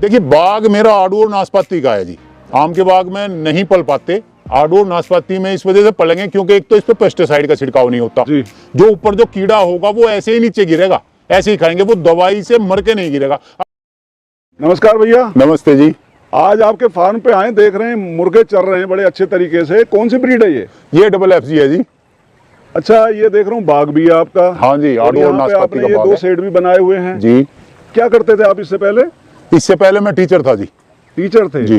देखिए बाग मेरा आड़ू और नाशपाती का है जी। आम के बाग में नहीं पल पाते, आड़ू और नाशपाती में इस वजह से पलेंगे क्योंकि एक तो इस पे पेस्टिसाइड का छिड़काव नहीं होता जी। जो ऊपर जो कीड़ा होगा वो ऐसे ही नीचे गिरेगा, ऐसे ही खाएंगे, वो दवाई से मर के नहीं गिरेगा। नमस्कार भैया। नमस्ते जी। आज आपके फार्म पे आए, देख रहे हैं मुर्गे चल रहे हैं बड़े अच्छे तरीके से। कौन सी ब्रीड है ये डबल FG है जी। अच्छा, ये देख रहा हूँ बाग भी है आपका। हाँ जी, आड़ू और नाशपाती का ये बाग दो है। शेड भी बनाए हुए हैं जी। क्या करते थे आप इससे पहले? इससे पहले मैं टीचर था जी। टीचर थे जी,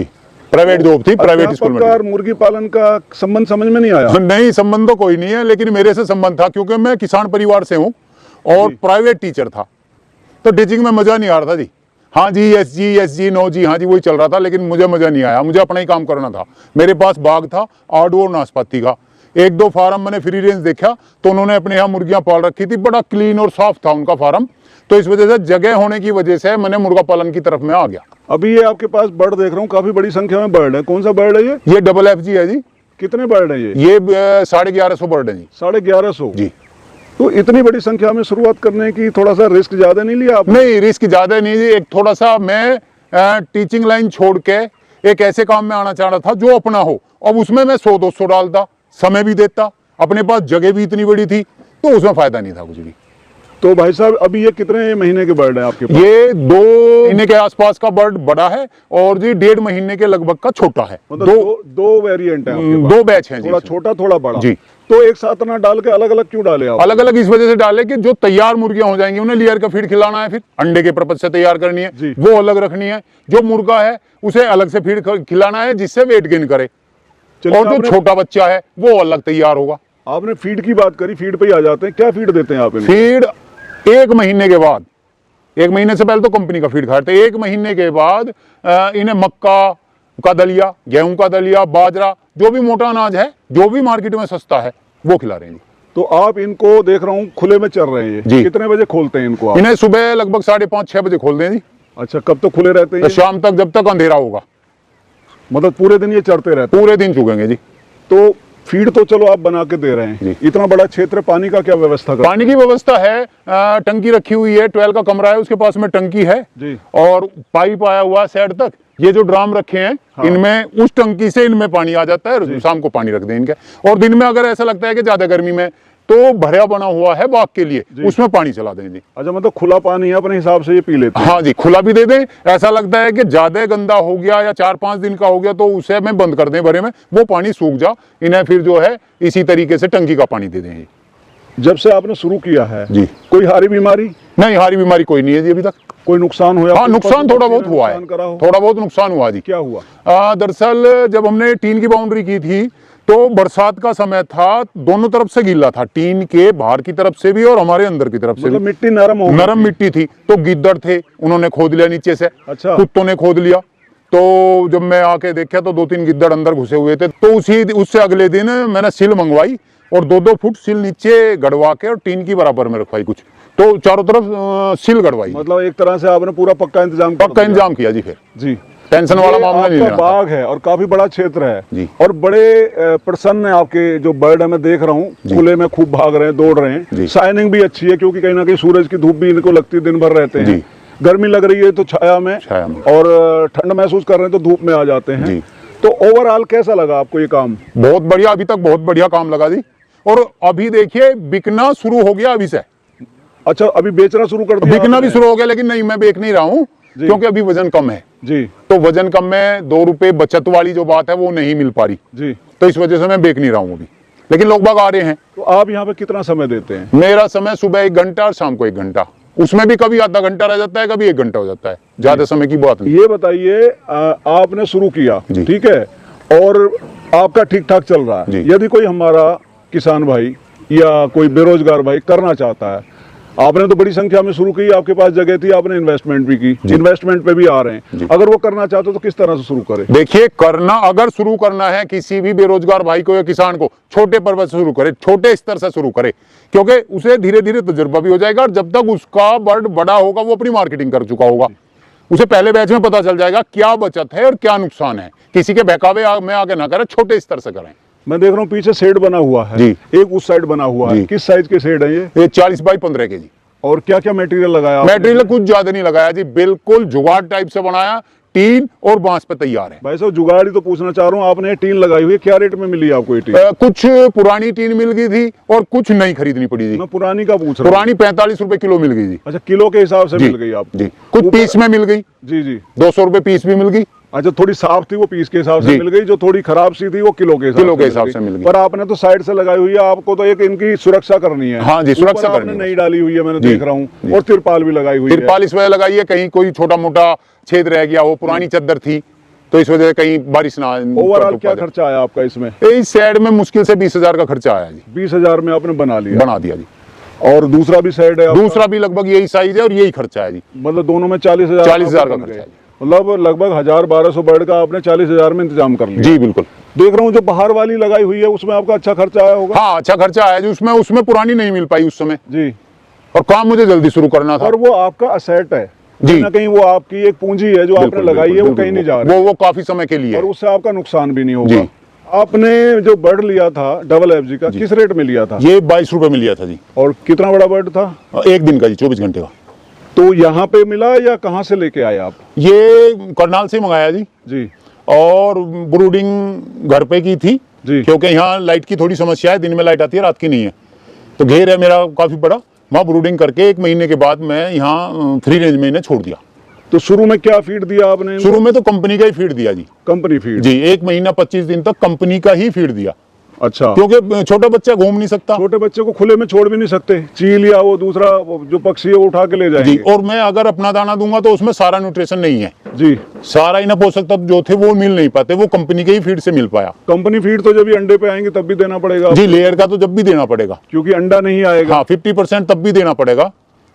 प्राइवेट जॉब थी, प्राइवेट स्कूल में। मुर्गी पालन का संबंध समझ में नहीं आया? नहीं, संबंध तो कोई नहीं है, लेकिन मेरे से संबंध था क्योंकि मैं किसान परिवार से हूँ और प्राइवेट टीचर था, तो टीचिंग में मजा नहीं आ रहा था जी। हाँ जी, SG नो जी, हाँ जी वही चल रहा था, लेकिन मुझे मजा नहीं आया। मुझे अपना ही काम करना था। मेरे पास बाग था आड़ू और नाशपाती का। एक दो फार्म मैंने फ्री रेंज देखा तो उन्होंने अपने यहाँ मुर्गियां पाल रखी थी, बड़ा क्लीन और साफ था उनका फार्म, तो इस वजह से जगह होने की वजह से मैंने मुर्गा पालन की तरफ में आ गया। अभी ये आपके पास बर्ड देख रहा हूँ, काफी बड़ी संख्या में बर्ड है। कौन सा बर्ड है ये? ये डबल FG है जी। कितने बर्ड है ये? 1150 बर्ड है जी। 1150 जी। तो इतनी बड़ी संख्या में शुरुआत करने की थोड़ा सा रिस्क ज्यादा नहीं लिया आपने? नहीं, रिस्क ज्यादा नहीं जी। एक थोड़ा सा मैं टीचिंग लाइन छोड़ के एक ऐसे काम में आना चाह रहा था जो अपना हो। अब उसमें मैं 100-200 डालता, समय भी देता, अपने पास जगह भी इतनी बड़ी थी, तो उसमें फायदा नहीं था कुछ भी। तो भाई साहब, अभी ये कितने महीने के बर्ड है आपके पास? ये 2 महीने के आसपास का बर्ड बड़ा है और जी 1.5 महीने के लगभग का छोटा है। मतलब दो वेरिएंट है आपके पास? 2 बैच हैं जी। थोड़ा छोटा थोड़ा बड़ा जी। तो एक साथ ना डाल के अलग अलग क्यों डाले आप? अलग अलग इस वजह से डाले कि जो तैयार मुर्गियां हो जाएंगी उन्हें लेयर का फीड खिलाना है, फिर अंडे के पर्पज से तैयार करनी है, वो अलग रखनी है। जो मुर्गा है उसे अलग से फीड खिलाना है जिससे वेट गेन करे, और जो छोटा बच्चा है वो अलग तैयार होगा। आपने फीड की बात करी, फीड पे ही आ जाते हैं। क्या फीड देते हैं आप इनको? फीड 1 महीने के बाद, 1 महीने से पहले तो कंपनी का फीड खाते, 1 महीने के बाद इन्हें मक्का का दलिया, गेहूं का दलिया, बाजरा, जो भी मोटा अनाज है, जो भी मार्केट में सस्ता है, वो खिला रहे हैं। तो आप इनको देख रहा हूँ खुले में चल रहे हैं जी। कितने बजे खोलते हैं इनको आप? इन्हें सुबह लगभग 5:30-6 बजे खोल दें जी। अच्छा, कब तक खुले रहते हैं? शाम तक, जब तक अंधेरा होगा। मतलब पूरे दिन ये चढ़ते रहते हैं? पूरे दिन चुगेंगे जी। तो फीड तो चलो आप बना के दे रहे हैं, इतना बड़ा क्षेत्र, पानी का क्या व्यवस्था करते हैं? पानी की व्यवस्था है, टंकी रखी हुई है, 12 का कमरा है, उसके पास में टंकी है जी। और पाइप आया हुआ साइड तक। ये जो ड्राम रखे हैं, हाँ। इनमें उस टंकी से इनमें पानी आ जाता है, शाम को पानी रख दें इनके। और दिन में अगर ऐसा लगता है कि ज्यादा गर्मी में, तो भरा बना हुआ है बाग के लिए, उसमें पानी चला दें जी। अच्छा, मतलब खुला पानी है, अपने हिसाब से ये पी लेते हैं? हाँ जी, खुला भी दे दें। ऐसा लगता है कि ज्यादा गंदा हो गया या 4-5 दिन का हो गया तो उसे मैं बंद कर दें भरे में, वो पानी सूख जा, इन्हें फिर जो है इसी तरीके से टंकी का पानी दे दें। जब से आपने शुरू किया है जी, कोई हारी बीमारी? नहीं, हारी बीमारी कोई नहीं है जी अभी तक। कोई नुकसान हुआ? हाँ, नुकसान थोड़ा बहुत हुआ है, थोड़ा बहुत नुकसान हुआ जी। क्या हुआ? दरअसल जब हमने टीन की बाउंड्री की थी तो बरसात का समय था, दोनों तरफ से गीला था, टीन के बाहर की तरफ से भी और हमारे अंदर की तरफ से भी। मिट्टी नरम मिट्टी थी, तो गिद्दड़ थे, उन्होंने खोद लिया नीचे से। अच्छा। कुत्तों ने खोद लिया, तो जब मैं आके देखा तो 2-3 गिद्दड़ अंदर घुसे हुए थे। तो उससे अगले दिन मैंने सिल मंगवाई और 2-2 फुट सिल नीचे गड़वा के और टीन की बराबर में रखवाई कुछ, तो चारों तरफ सिल गड़वाई। मतलब एक तरह से आपने पूरा पक्का इंतजाम किया जी। फिर जी, टेंशन वाला मामला नहीं है। बाग है और काफी बड़ा क्षेत्र है जी। और बड़े प्रसन्न है आपके जो बर्ड है, मैं देख रहा हूँ खुले में खूब भाग रहे हैं, दौड़ रहे हैं। शाइनिंग भी अच्छी है क्योंकि कहीं ना कहीं सूरज की धूप भी इनको लगती है, दिन भर रहते हैं। गर्मी लग रही है तो छाया में, और ठंड महसूस कर रहे हैं तो धूप में आ जाते हैं। तो ओवरऑल कैसा लगा आपको ये काम? बहुत बढ़िया, अभी तक बहुत बढ़िया काम लगा जी। और अभी देखिए बिकना शुरू हो गया अभी से। अच्छा, अभी बेचना शुरू कर दिया? बिकना भी शुरू हो गया, लेकिन नहीं, मैं बेच नहीं रहा हूँ क्योंकि अभी वजन कम है जी। तो वजन कम में 2 रुपए बचत वाली जो बात है वो नहीं मिल पा रही जी, तो इस वजह से मैं बेच नहीं रहा हूँ अभी, लेकिन लोग बाग आ रहे हैं। तो आप यहाँ पे कितना समय देते हैं? मेरा समय सुबह 1 घंटा और शाम को 1 घंटा, उसमें भी कभी आधा घंटा रह जाता है, कभी 1 घंटा हो जाता है, ज्यादा समय की बात नहीं। ये बताइए, आपने शुरू किया, ठीक है, और आपका ठीक ठाक चल रहा है। यदि कोई हमारा किसान भाई या कोई बेरोजगार भाई करना चाहता है, आपने तो बड़ी संख्या में शुरू की, आपके पास जगह थी, आपने इन्वेस्टमेंट भी की, इन्वेस्टमेंट पे भी आ रहे हैं, अगर वो करना चाहते तो किस तरह से शुरू करें? देखिए, अगर शुरू करना है किसी भी बेरोजगार भाई को या किसान को, छोटे पर्वत से शुरू करे, छोटे स्तर से शुरू करे, क्योंकि उसे धीरे धीरे तजुर्बा भी हो जाएगा और जब तक उसका बर्ड बड़ा होगा वो अपनी मार्केटिंग कर चुका होगा, उसे पहले बैच में पता चल जाएगा क्या बचत है और क्या नुकसान है। किसी के बहकावे में आगे ना करें, छोटे स्तर से करें। मैं देख रहा हूँ पीछे शेड बना हुआ है जी, एक उस साइड बना हुआ है, किस साइज के शेड है ये? 40 बाई 15 के जी। और क्या क्या मटेरियल लगाया आपने? मटेरियल कुछ ज्यादा नहीं लगाया जी, बिल्कुल जुगाड़ टाइप से बनाया, टीन और बांस पे तैयार है। भाई साहब जुगाड़ी तो पूछना चाह रहा हूँ, आपने टीन लगाई हुई है, क्या रेट में मिली आपको ये टीन? कुछ पुरानी टीन मिल गई थी और कुछ नई खरीदनी पड़ी जी। मैं पुरानी का पूछ रहा हूँ। पुरानी 45 रुपए किलो मिल गई जी। अच्छा, किलो के हिसाब से मिल गई आपको? जी, कुछ पीस में मिल गई जी जी। 200 रुपए पीस भी मिल गई। अच्छा, थोड़ी साफ थी वो पीस के हिसाब से मिल गई, जो थोड़ी खराब सी थी वो किलो के हिसाब से मिल गई। पर आपने तो साइड से लगाई हुई है, आपको तो एक इनकी सुरक्षा करनी है। हाँ जी, सुरक्षा ऊपर करनी आपने है। नई डाली हुई है, मैंने देख रहा हूँ, और तिरपाल भी लगाई हुई है। तिरपाल इस वजह लगाई है, कहीं कोई छोटा मोटा छेद रह गया, वो पुरानी चद्दर थी तो इस वजह से कहीं बारिश ना। ओवरऑल क्या खर्चा आया आपका इसमें? इस साइड में मुश्किल से 20,000 का खर्चा आया जी। 20,000 में आपने बना दिया जी। और दूसरा भी साइड है आपका? दूसरा भी लगभग यही साइज है और यही खर्चा है जी। मतलब दोनों में 40,000 का खर्चा है। मतलब लगभग 1,000-1,200 बेड का आपने 40,000 में इंतजाम कर लिया। जी बिल्कुल। देख रहा हूँ जो बाहर वाली लगाई हुई है उसमें आपका अच्छा खर्चा आया होगा? हाँ, अच्छा खर्चा आया जी। उसमें पुरानी नहीं मिल पाई उस समय जी, और काम मुझे जल्दी शुरू करना था। और वो आपका असेट है जी, कहीं ना कहीं, वो आपकी एक पूंजी है जो आपने लगाई है, वो कहीं नहीं जा रही, वो काफी समय के लिए और है। उससे आपका नुकसान भी नहीं होगा। जी। आपने जो बर्ड लिया था डबल एफजी का, किस रेट में लिया था? ये 22 रुपए में लिया था जी। और कितना बड़ा बर्ड था? एक दिन का जी, 24 घंटे का। तो यहाँ पे मिला या कहाँ से लेके आए आप? ये करनाल से मंगाया जी। जी और ब्रूडिंग घर पे की थी जी। क्योंकि यहाँ लाइट की थोड़ी समस्या है, दिन में लाइट आती है, रात की नहीं है। तो घेर है मेरा काफी बड़ा, वहाँ ब्रूडिंग करके 1 महीने के बाद मैं यहाँ फ्री रेंज में इन्हें छोड़ दिया। तो शुरू में क्या फीड दिया आपने? शुरू में तो कंपनी का ही फीड दिया जी। Company feed? जी, 1 महीना 25 दिन तक कंपनी का ही फीड दिया। अच्छा, क्योंकि छोटा बच्चा घूम नहीं सकता। छोटे बच्चे को खुले में छोड़ भी नहीं सकते, चील या वो दूसरा जो पक्षी है वो उठा के ले जी, जाएंगे। और मैं अगर अपना दाना दूंगा तो उसमें सारा न्यूट्रिशन नहीं है जी, सारा इन्हें पोषक तत्व जो थे वो मिल नहीं पाते, वो कंपनी के ही फीड से मिल पाया। कंपनी फीड तो जब भी अंडे पे आएंगे तब भी देना पड़ेगा जी, लेयर का तो जब भी देना पड़ेगा, क्योंकि अंडा नहीं आएगा। हाँ 50% तब भी देना पड़ेगा,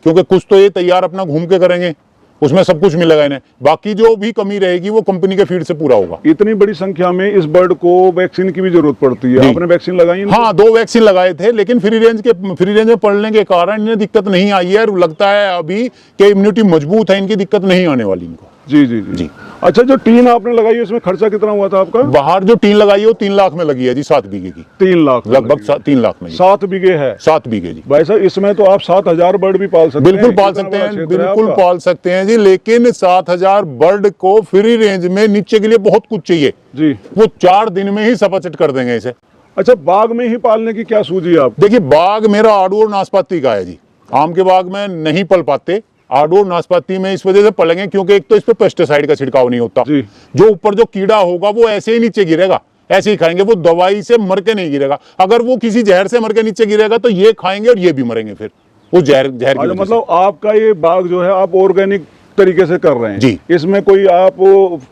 क्योंकि कुछ तो ये तैयार अपना घूम के करेंगे, उसमें सब कुछ मिलेगा इन्हें, बाकी जो भी कमी रहेगी वो कंपनी के फीड से पूरा होगा। इतनी बड़ी संख्या में इस बर्ड को वैक्सीन की भी जरूरत पड़ती है, आपने वैक्सीन लगाई? हाँ, 2 वैक्सीन लगाए थे, लेकिन फ्री रेंज में पड़ने के कारण इन्हें दिक्कत नहीं आई है, और लगता है अभी कि इम्यूनिटी मजबूत है, इनकी दिक्कत नहीं आने वाली इनको। जी जी जी जी। अच्छा, जो टीन आपने लगाई है इसमें खर्चा कितना हुआ था आपका? बाहर जो टीन लगाई है वो 3 लाख में लगी है जी, 7 बीघे की। 3 लाख लगभग 3 लाख में। 7 बीघे है? 7 बीघे जी। भाई साहब, इसमें तो आप 7,000 बर्ड भी पाल सकते हैं। बिल्कुल पाल सकते हैं, बिल्कुल पाल सकते हैं जी, लेकिन 7,000 बर्ड को फ्री रेंज में नीचे के लिए बहुत कुछ चाहिए जी। वो 4 दिन में ही सपाचट कर देंगे इसे। अच्छा, बाग में ही पालने की क्या सूझी आप? देखिए, बाग मेरा आड़ू और नाशपाती का है जी। आम के बाग में नहीं पल पाते, आड़ू और नाशपाती में इस वजह से पलेंगे क्योंकि एक तो इस पे पेस्टिसाइड का छिड़काव नहीं होता जी। जो ऊपर जो कीड़ा होगा वो ऐसे ही नीचे गिरेगा, ऐसे ही खाएंगे, वो दवाई से मर के नहीं गिरेगा। अगर वो किसी जहर से मर के नीचे गिरेगा तो ये खाएंगे और ये भी मरेंगे फिर वो जहर की वजह से। मतलब आपका ये बाग जो है आप ऑर्गेनिक तरीके से कर रहे हैं जी। इसमें कोई आप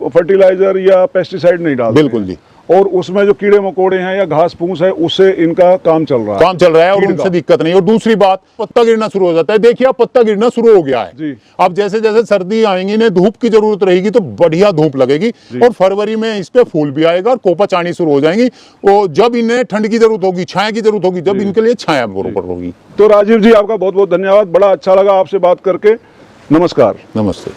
फर्टिलाइजर या पेस्टिसाइड नहीं डालते? बिल्कुल जी। और उसमें जो कीड़े मकोड़े हैं या घास फूस है उससे इनका काम चल रहा है और उनसे दिक्कत नहीं। और दूसरी बात, पत्ता गिरना शुरू हो जाता है। देखिए, अब पत्ता गिरना शुरू हो गया है जी। अब जैसे जैसे सर्दी आएंगी, इन्हें धूप की जरूरत रहेगी तो बढ़िया धूप लगेगी, और फरवरी में इस पे फूल भी आएगा और कोपा चानी शुरू हो जाएंगी। और जब इन्हें ठंड की जरूरत होगी, छाया की जरूरत होगी, जब इनके लिए छाया बरोबर होगी। तो राजीव जी, आपका बहुत बहुत धन्यवाद, बड़ा अच्छा लगा आपसे बात करके। नमस्कार। नमस्ते।